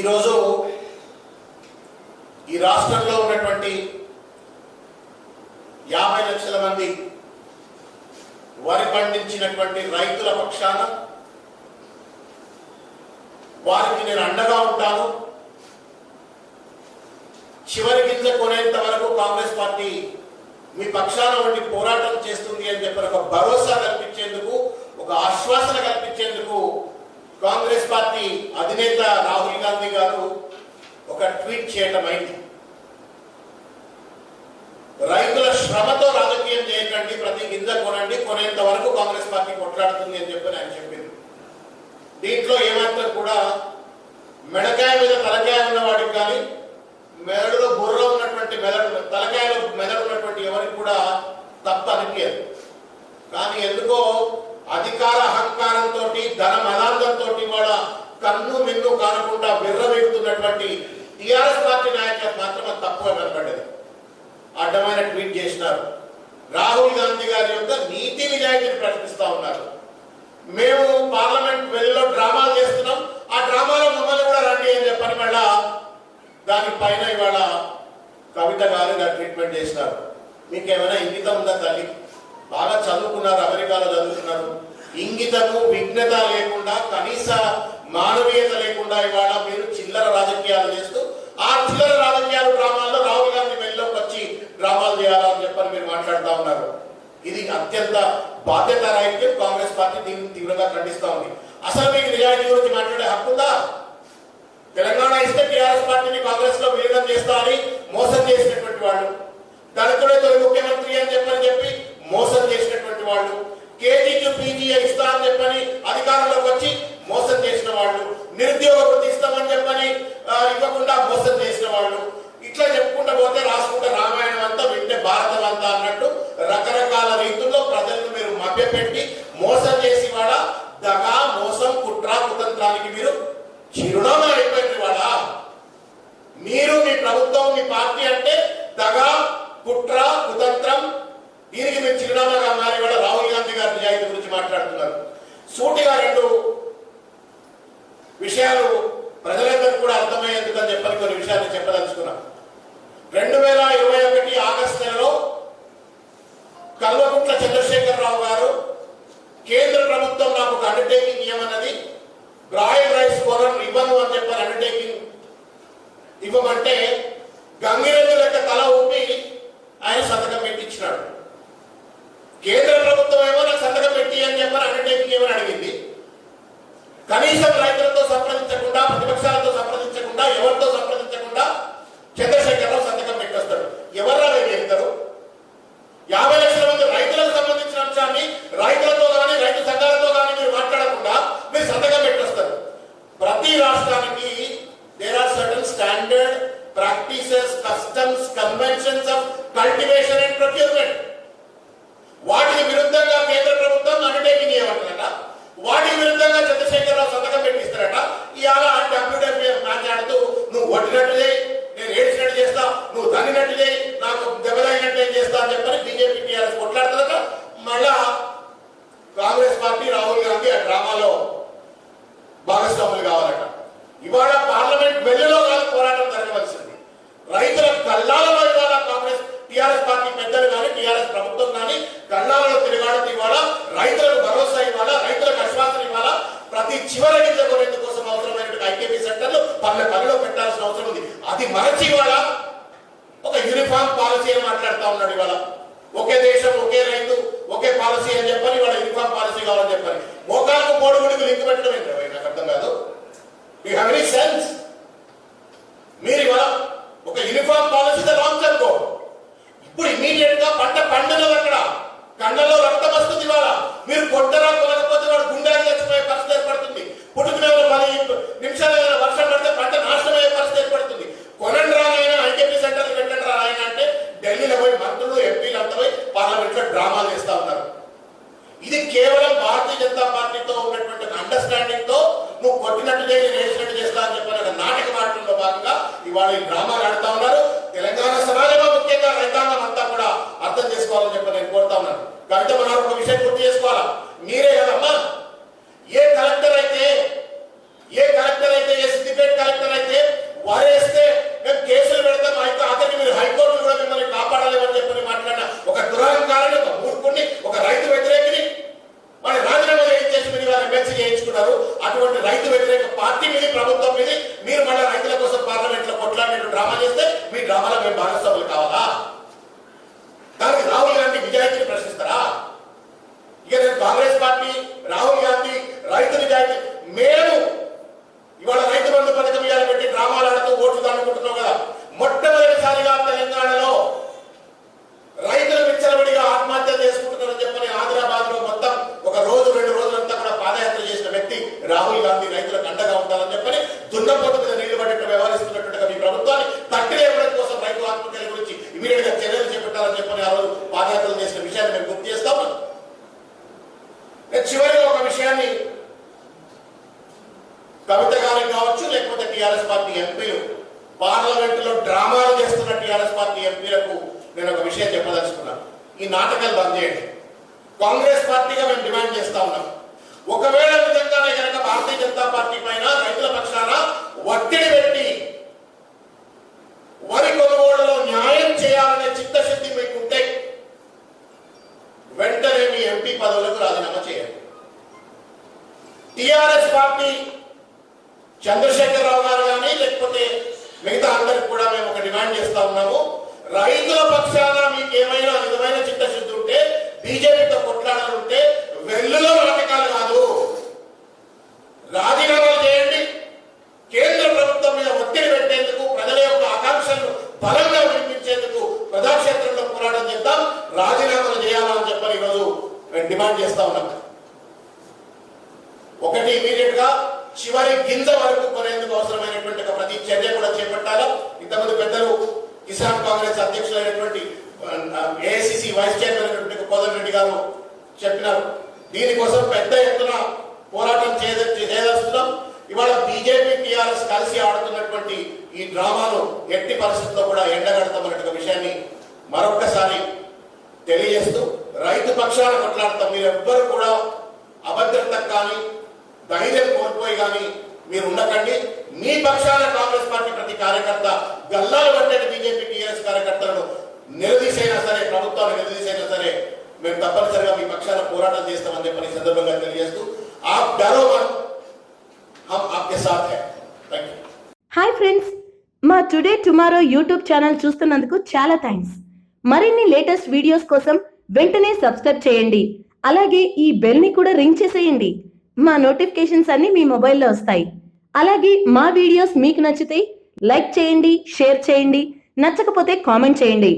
ఈరోజు ఈ రాష్ట్రంలో ఉన్నటువంటి 50 లక్షల మంది వరి పండించినటువంటి రైతుల పక్షాన వారికి నేను అండగా ఉంటాను. చివరి గింజ కొనేంత వరకు కాంగ్రెస్ పార్టీ మీ పక్షాన ఉండి పోరాటం చేస్తుంది అని చెప్పి ఒక భరోసా కల్పించేందుకు, ఒక ఆశ్వాసన కల్పించేందుకు కాంగ్రెస్ పార్టీ అధినేత రాహుల్ గాంధీ గారు ఒక ట్వీట్ చేయడం అయింది. రైతుల శ్రమతో రాజకీయం చేయకండి, ప్రతి గింజ కొనండి, కొనేంత వరకు కాంగ్రెస్ పార్టీ కొట్లాడుతుంది అని చెప్పి ఆయన చెప్పింది. దీంట్లో ఏమాత్రం కూడా మెడకాయ మీద తలకాయ ఉన్నవాడికి కానీ, మెదడులో బుర్ర ఉన్నటువంటి తలకాయలో మెదడు ఉన్నటువంటి ఎవరికి కూడా తప్ప అనిపించదు. కానీ ఎందుకో అధికార అహంకారంతో, ధన మదాంతంతో కూడా కన్ను మిన్ను కానకుండా బిర్రవేగుతున్నటువంటి టిఆర్ఎస్ పార్టీ నాయకులకు మాత్రమే తప్పుగా కనపడ్డది. అడ్డమైన ట్వీట్ చేసినారు. రాహుల్ గాంధీ గారి యొక్క నీతి నిజాయితీని ప్రశ్నిస్తా ఉన్నారు. మేము పార్లమెంట్ వెల్లో డ్రామాలు చేస్తున్నాం, ఆ డ్రామాలో మమ్మల్ని కూడా రండి అని చెప్పని మళ్ళా దానిపైన ఇవాళ కవిత గారు ట్రీట్మెంట్ చేసినారు. మీకు ఏమైనా ఇంగితం ఉందా తల్లి? బాగా చదువుకున్నారు, అమెరికాలో చదువుకున్నారు. ఇంగితము విఘ్నత లేకుండా, కనీస మానవీయత లేకుండా ఇవాళ మీరు చిల్లర రాజకీయాలు చేస్తూ, ఆ చిల్లర రాజకీయాలు డ్రామాల్లో రాహుల్ గాంధీ వెళ్ళలోకి వచ్చి డ్రామాలు చేయాలని చెప్పని మీరు మాట్లాడుతూ ఉన్నారు. ఇది అత్యంత బాధ్యత రాహిత్యం. కాంగ్రెస్ పార్టీ దీన్ని తీవ్రంగా ఖండిస్తా ఉంది. అసలు మీకు నిజాయితీ గురించి మాట్లాడే హక్కుందా? తెలంగాణ ఇస్తే టీఆర్ఎస్ పార్టీని కాంగ్రెస్ లో విలీనం చేస్తా అని మోసం చేసినటువంటి వాళ్ళు, దళితుడే తొలి ముఖ్యమంత్రి అని చెప్పి మోసం చేసినటువంటి వాళ్ళు, కేజీకి పీజీ ఇస్తా అని చెప్పని అధికారంలోకి వచ్చి మోసం చేసిన వాళ్ళు, నిరుద్యోగ వృత్తి ఇస్తామని చెప్పని ఇవ్వకుండా మోసం చేసిన వాళ్ళు, ఇట్లా చెప్పుకుంటూ పోతే రాసుకుంటే రామాయణం అంతా వింటే భారతం అంతా అన్నట్టు రకరకాల రీతుల్లో ప్రజలను మీరు మభ్యపెట్టి మోసం చేసి వాళ్ళ దగా, మోసం, కుట్ర, కుతంత్రానికి మీరు చిరునామా అయిపోయింది. వాళ్ళ మీరు, మీ ప్రభుత్వం, మీ పార్టీ అంటే దగా, కుట్ర, కుతంత్రం, దీనికి మీరు చిరునామాగా మారి వాళ్ళ రాహుల్ గాంధీ గారి నిజాయితీ గురించి మాట్లాడుతున్నారు. సూటిగా 2 విషయాలు ప్రజలందరికీ కూడా అర్థమయ్యేందుకని చెప్పని కొన్ని విషయాలు చెప్పదలుచుకున్నాం. 2021 ఆగస్టు నెలలో కల్వకుంట్ల చంద్రశేఖరరావు గారు కేంద్ర ప్రభుత్వం నాకు ఒక అండర్టేకింగ్ ఇవ్వమన్నది, బ్రాయిల్ రైస్ కొనను ఇవ్వను అని చెప్పని అండర్టేకింగ్ ఇవ్వమంటే గంగిరెద్దు లెక్క తల ఊపి ఆయన సంతకం పెట్టించినాడు. కేంద్ర ప్రభుత్వం ఏమో నాకు సంతకం పెట్టి అని చెప్పని అండర్టేకింగ్ ఏమని అడిగింది. కనీసం రైతులతో సంప్రదించకుండా, ప్రతిపక్షాలతో సంప్రదించకుండా, ఎవరితో సంప్రదించకుండా చంద్రశేఖరరావు సంతకం పెట్టొస్తాడు. ఎవర్రా చెప్తారు? 50 లక్షల మంది రైతులకు సంబంధించిన అంశాన్ని రైతులతో కానీ, రైతు సంఘాలతో కానీ మీరు మాట్లాడకుండా మీరు సంతకం పెట్టొస్తారు. ప్రతి రాష్ట్రానికి there are certain standard practices, customs, conventions of cultivation and procurement. వాటికి విరుద్ధంగా కేంద్ర ప్రభుత్వం అండర్టేకింగ్ చేయమంటారట, వాటికి విరుద్ధంగా చంద్రశేఖరరావు సంతకం పెట్టిస్తారట. ఇవాళ డబ్ల్యూడబ్ల్యూఎఫ్ మాట్లాడుతూ నువ్వు ఒట్టినట్టు చేయి, నేను ఏడ్చినట్టు చేస్తా, నువ్వు తన్నినట్టు చేయి, నాకు దెబ్బలైనట్టు చేస్తా అని చెప్పని బీజేపీ టీఆర్ఎస్ కొట్లాడుతుందట. మళ్ళా కాంగ్రెస్ పార్టీ, రాహుల్ గాంధీ ఆ డ్రామాలో భాగస్వాములు కావాలట. ఇవాళ పార్లమెంట్ వెల్లులో కాదు పోరాటం జరగవలసింది, రైతుల కళ్ళాలలో ఇవాళ కాంగ్రెస్ టీఆర్ఎస్ పార్టీ పెద్దలు కానీ, టీఆర్ఎస్ ప్రభుత్వం కానీ కళ్ళాలలో తిరగాడుతూ ఇవాళ రైతులకు భరోసా ఇవ్వాలా, రైతులకు ఆశ్వాసన ఇవ్వాలా. ప్రతి చివరి గింజ కొనేందుకు కోసం అవసరమైనటువంటి ఐకేపీ సెంటర్లు పనిలో పెట్టాల్సిన అవసరం ఉంది. అది మరచి ఇవాళ ఒక యూనిఫామ్ పాలసీ అని మాట్లాడుతూ ఉన్నాడు. ఇవాళ ఒకే దేశం, ఒకే రైతు, ఒకే పాలసీ అని చెప్పని ఇవాళ యూనిఫామ్ పాలసీ కావాలని చెప్పని మోకాలకు కోడిగుడికి లింక్ పెట్టడం ఏంటో నాకు అర్థం కాదు. You have any sense? మీరు ఇవాళ ఒక యూనిఫామ్ పాలసీ లాంచ్ అనుకో, ఇప్పుడు ఇమీడియట్ గా పంట పండుగలు అక్కడ కండలో రక్తం వస్తుంది. ఇవాళ మీరు కొట్టరా కొనకపోతే వాడు గుండెలు చచ్చిపోయే పరిస్థితి ఏర్పడుతుంది. పుట్టుకునే 10 నిమిషాలు వర్షం పడితే పంట నాశనం అయ్యే పరిస్థితి ఏర్పడుతుంది. కొనండి రానైనా ఐకేపీ సెంటర్లు పెట్టండి రాయన అంటే ఢిల్లీలో పోయి మంత్రులు, ఎంపీలు అంతా పోయి పార్లమెంట్ లో డ్రామాలు చేస్తా ఉన్నారు. ఇది కేవలం భారతీయ జనతా పార్టీతో ఉన్నటువంటి అండర్స్టాండింగ్ తో నువ్వు కొట్టినట్టు చేసి నేర్చినట్టు చేస్తా అని చెప్పిన నాటక మాటల్లో భాగంగా ఇవాళ ఈ డ్రామాలు ఆడుతా ఉన్నారు. తెలంగాణ సమాజంలో ముఖ్యంగా రైతాంగం అంతా కూడా అర్థం చేసుకోవాలని చెప్పి నేను కోరుతా ఉన్నాను. కవిత మనం ఒక విషయం గుర్తు చేసుకోవాలా. మీరే కదమ్మా, ఏ కలెక్టర్ అయితే ఏ కలెక్టర్ అయితే, ఏ సిద్దిపేట కలెక్టర్ అయితే వారేస్తే మేము కేసులు పెడతాం, ఆఖరికి మీరు హైకోర్టు కూడా మిమ్మల్ని కాపాడలేమని చెప్పని మాట్లాడిన ఒక దురహంకారాన్ని, ఒక మూర్ఖుడిని, ఒక రైతు వ్యతిరేకిని మరి రాజీనామా చేయించేసి మీరు ఇవాళ ఎమ్మెల్సీ చేయించుకున్నారు. అటువంటి రైతు వ్యతిరేక పార్టీ మీది, ప్రభుత్వం మీది, మీరు మళ్ళీ రైతుల కోసం పార్లమెంట్ లో కొట్లాడినట్టు డ్రామా చేస్తే మీ డ్రామాలో మేము భాగస్వాములు కావాలా? దానికి రాహుల్ గాంధీ నిజాయితీని ప్రశ్నిస్తారా? ఇక నేను కాంగ్రెస్ పార్టీ, రాహుల్ గాంధీ రైతు నిజాయితీ, మేము ఇవాళ రైతు బంధు పథకం ఇవాళ పెట్టి డ్రామాలు ఆడుతూ ఓట్లు దాడుకుంటున్నాం కదా. మొట్టమొదటిసారిగా తెలంగాణలో రైతులు విచ్చలవిడిగా ఆత్మహత్య చేసుకుంటున్నారని చెప్పని ఆదిలాబాద్ లో మొత్తం ఒక రోజు 2 రోజులంతా కూడా పాదయాత్ర చేసిన వ్యక్తి రాహుల్ గాంధీ. రైతులకు అండగా ఉండాలని చెప్పని దున్నపోతు మీద నీళ్లు పడ్డట్టు వ్యవహరిస్తున్నట్టుగా మీ ప్రభుత్వాన్ని తట్టి లేపడం కోసం రైతు ఆత్మహత్యల గురించి ఇమీడియట్ గా చర్యలు చేపట్టాలని చెప్పని ఆ రోజు పాదయాత్రలు చేసిన విషయాన్ని మేము గుర్తు చేస్తాం. చివరిగా ఒక విషయాన్ని కవిత గారికి కావచ్చు, లేకపోతే టీఆర్ఎస్ పార్టీ ఎంపీలు, పార్లమెంట్ లో డ్రామాలు చేస్తున్న టీఆర్ఎస్ పార్టీ ఎంపీలకు నేను ఒక విషయం చెప్పదలుచుకున్నాను. ఈ నాటకాలు బంద్ చేయండి. కాంగ్రెస్ పార్టీగా మేము డిమాండ్ చేస్తా ఉన్నాం. ఒకవేళ విధంగానే కనుక భారతీయ జనతా పార్టీ పైన రైతుల పక్షాన ఒత్తిడి పెట్టి వరి కొనుగోలులో న్యాయం చేయాలనే చిత్తశుద్ధి మీకుంటే వెంటనే మీ ఎంపీ పదవులకు రాజీనామా చేయండి. టిఆర్ఎస్ పార్టీ చంద్రశేఖరరావు గారు కానీ లేకపోతే మిగతా అందరికి కూడా మేము ఒక డిమాండ్ చేస్తా ఉన్నాము. రైతుల పక్షాన మీకు ఏమైనా విధమైన చిత్తశుద్ధి ఉంటే, బీజేపీతో కొట్లాడాలంటే వెల్లులో నాటకాలు కాదు, రాజీనామాలు చేయండి. కేంద్ర ప్రభుత్వం మీద ఒత్తిడి పెట్టేందుకు, ప్రజల యొక్క ఆకాంక్షలను బలంగా వినిపించేందుకు ప్రజాక్షేత్రంలో పోరాటం చేద్దాం. రాజీనామాలు చేయాలని చెప్పని ఈరోజు మేము డిమాండ్ చేస్తా ఉన్నాం. ఒకటి, ఇమీడియట్ గా చివరి గింజ వరకు కొనేందుకు అవసరమైనటువంటి ప్రతి చర్య కూడా చేపట్టాలి. ఇంతమంది పెద్దలు కిసాన్ కాంగ్రెస్ అధ్యక్షులైనటువంటి ఏఐసిసి వైస్ చైర్మన్ అయినటువంటి కోదండ రెడ్డి గారు చెప్పినారు. దీనికోసం పెద్ద ఎత్తున పోరాటం చేయదలుస్తున్నాం. ఇవాళ బీజేపీ, టీఆర్ఎస్ కలిసి ఆడుతున్నటువంటి ఈ డ్రామాను ఎట్టి పరిస్థితుల్లో కూడా ఎండగడతామన్నటువంటి విషయాన్ని మరొక్కసారి తెలియజేస్తూ రైతు పక్షాన కొట్లాడతాం. మీరు ఎవ్వరు కూడా అభద్రత కానీ ధైర్యం కోల్పోయి కానీ మీరు ఉండకండి. మీ పక్షాన కాంగ్రెస్ పార్టీ ప్రతి కార్యకర్త గల్లాలు పట్టేది బీజేపీ, టీఆర్ఎస్ కార్యకర్తలను నిలదీసైనా సరే, ప్రభుత్వాన్ని నిలదీసైనా సరే మేము తప్పనిసరిగా మీ పక్షాన పోరాటం చేస్తామని చెప్పని సందర్భంగా తెలియజేస్తూ ఆప్ డరో మత్, హమ్ ఆప్కే సాథ్ హై. థాంక్యూ. హాయ్ ఫ్రెండ్స్, మా టుడే టుమారో యూట్యూబ్ ఛానల్ చూస్తున్నందుకు చాలా థ్యాంక్స్. మరిన్ని లేటెస్ట్ వీడియోస్ కోసం వెంటనే సబ్స్క్రైబ్ చేయండి. అలాగే ఈ బెల్ ని కూడా రింగ్ చేసేయండి. మా నోటిఫికేషన్స్ అన్ని మీ మొబైల్లో వస్తాయి. అలాగే మా వీడియోస్ మీకు నచ్చితే లైక్ చేయండి, షేర్ చేయండి, నచ్చకపోతే కామెంట్ చేయండి.